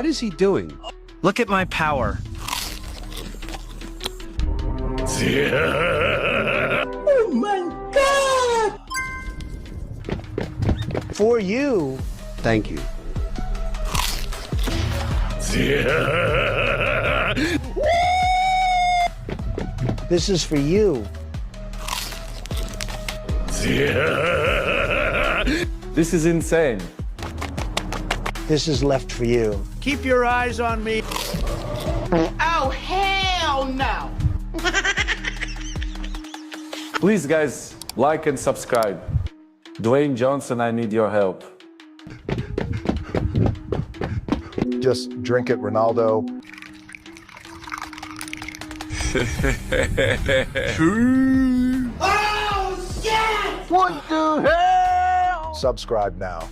is he doing? Look at my power. Oh my God! For you. Thank you. This is for you. This is insane. This is left for you. Keep your eyes on me. Oh, hell no! Please, guys, like and subscribe. Dwayne Johnson, I need your help. Just drink it, Ronaldo. Oh, shit! What the hell? Subscribe now.